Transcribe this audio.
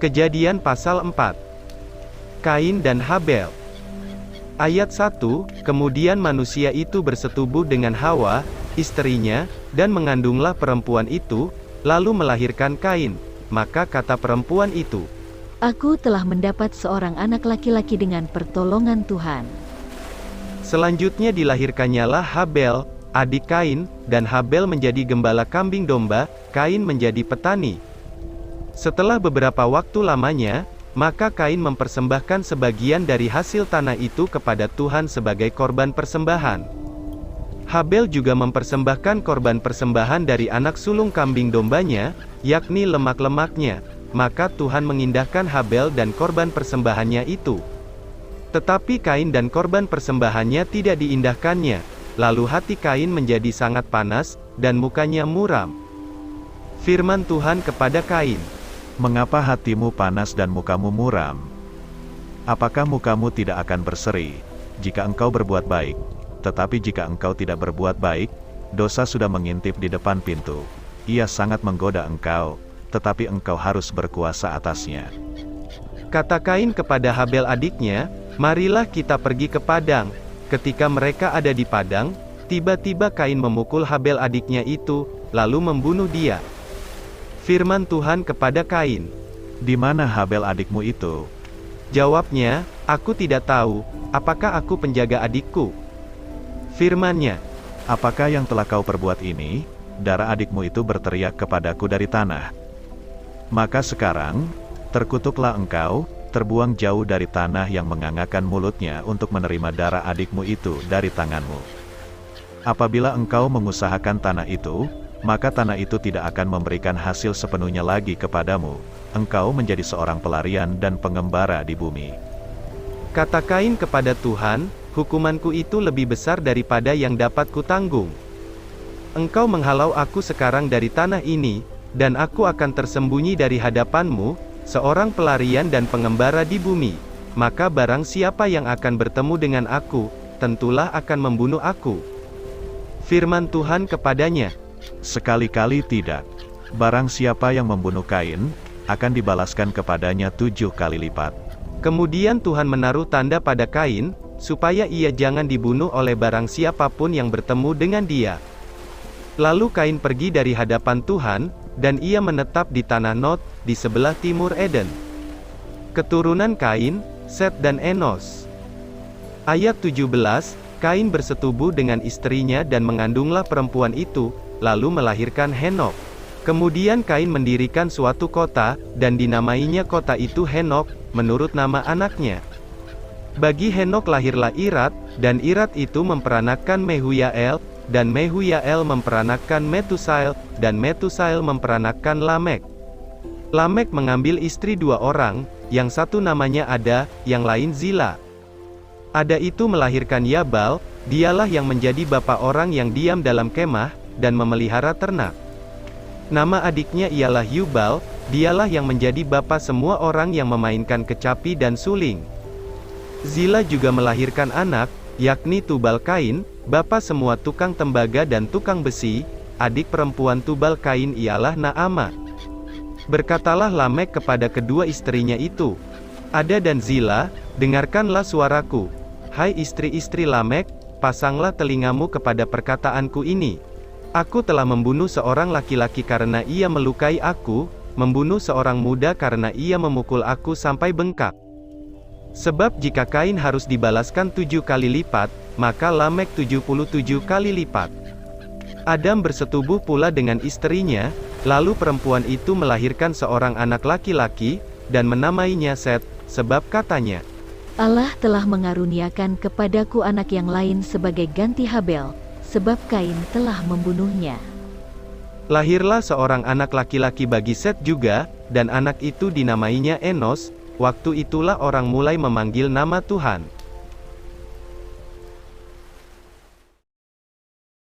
Kejadian pasal 4. Kain dan Habel. Ayat 1, kemudian manusia itu bersetubuh dengan Hawa, istrinya, dan mengandunglah perempuan itu, lalu melahirkan Kain. Maka kata perempuan itu, "Aku telah mendapat seorang anak laki-laki dengan pertolongan Tuhan." Selanjutnya dilahirkannyalah Habel, adik Kain, dan Habel menjadi gembala kambing domba, Kain menjadi petani. Setelah beberapa waktu lamanya, maka Kain mempersembahkan sebagian dari hasil tanah itu kepada Tuhan sebagai korban persembahan. Habel juga mempersembahkan korban persembahan dari anak sulung kambing dombanya, yakni lemak-lemaknya. Maka Tuhan mengindahkan Habel dan korban persembahannya itu. Tetapi Kain dan korban persembahannya tidak diindahkannya. Lalu hati Kain menjadi sangat panas, dan mukanya muram. Firman Tuhan kepada Kain, "Mengapa hatimu panas dan mukamu muram? Apakah mukamu tidak akan berseri, jika engkau berbuat baik? Tetapi jika engkau tidak berbuat baik, dosa sudah mengintip di depan pintu. Ia sangat menggoda engkau, tetapi engkau harus berkuasa atasnya." Kata Kain kepada Habel adiknya, "Marilah kita pergi ke padang." Ketika mereka ada di padang, tiba-tiba Kain memukul Habel adiknya itu, lalu membunuh dia. Firman Tuhan kepada Kain, "Di mana Habel adikmu itu?" Jawabnya, "Aku tidak tahu, apakah aku penjaga adikku?" Firman-Nya, "Apakah yang telah kau perbuat ini? Darah adikmu itu berteriak kepadaku dari tanah. Maka sekarang, terkutuklah engkau, terbuang jauh dari tanah yang mengangakkan mulutnya untuk menerima darah adikmu itu dari tanganmu. Apabila engkau mengusahakan tanah itu, maka tanah itu tidak akan memberikan hasil sepenuhnya lagi kepadamu. Engkau menjadi seorang pelarian dan pengembara di bumi." Kata Kain kepada Tuhan, "Hukumanku itu lebih besar daripada yang dapat kutanggung. Engkau menghalau aku sekarang dari tanah ini, dan aku akan tersembunyi dari hadapanmu, seorang pelarian dan pengembara di bumi. Maka barang siapa yang akan bertemu dengan aku, tentulah akan membunuh aku." Firman Tuhan kepadanya, "Sekali-kali tidak. Barang siapa yang membunuh Kain, akan dibalaskan kepadanya 7 kali lipat." Kemudian Tuhan menaruh tanda pada Kain, supaya ia jangan dibunuh oleh barang siapapun yang bertemu dengan dia. Lalu Kain pergi dari hadapan Tuhan, dan ia menetap di tanah Nod, di sebelah timur Eden. Keturunan Kain, Set dan Enos. Ayat 17, Kain bersetubuh dengan istrinya dan mengandunglah perempuan itu, lalu melahirkan Henok. Kemudian Kain mendirikan suatu kota, dan dinamainya kota itu Henok, menurut nama anaknya. Bagi Henok lahirlah Irat, dan Irat itu memperanakkan Mehuyael, dan Mehuyael memperanakkan Metusael, dan Metusael memperanakkan Lamek. Lamek mengambil istri 2 orang, yang satu namanya Ada, yang lain Zila. Ada itu melahirkan Yabal, dialah yang menjadi bapa orang yang diam dalam kemah, dan memelihara ternak. Nama adiknya ialah Yubal, dialah yang menjadi bapa semua orang yang memainkan kecapi dan suling. Zila juga melahirkan anak, yakni Tubal Kain, bapa semua tukang tembaga dan tukang besi. Adik perempuan Tubal Kain ialah Naamah. Berkatalah Lamek kepada kedua istrinya itu, "Ada dan Zila, dengarkanlah suaraku. Hai istri-istri Lamek, pasanglah telingamu kepada perkataanku ini. Aku telah membunuh seorang laki-laki karena ia melukai aku, membunuh seorang muda karena ia memukul aku sampai bengkak. Sebab jika Kain harus dibalaskan 7 kali lipat, maka Lamek 77 kali lipat." Adam bersetubuh pula dengan istrinya, lalu perempuan itu melahirkan seorang anak laki-laki, dan menamainya Set, sebab katanya, "Allah telah mengaruniakan kepadaku anak yang lain sebagai ganti Habel, sebab Kain telah membunuhnya." Lahirlah seorang anak laki-laki bagi Set juga, dan anak itu dinamainya Enos. Waktu itulah orang mulai memanggil nama Tuhan.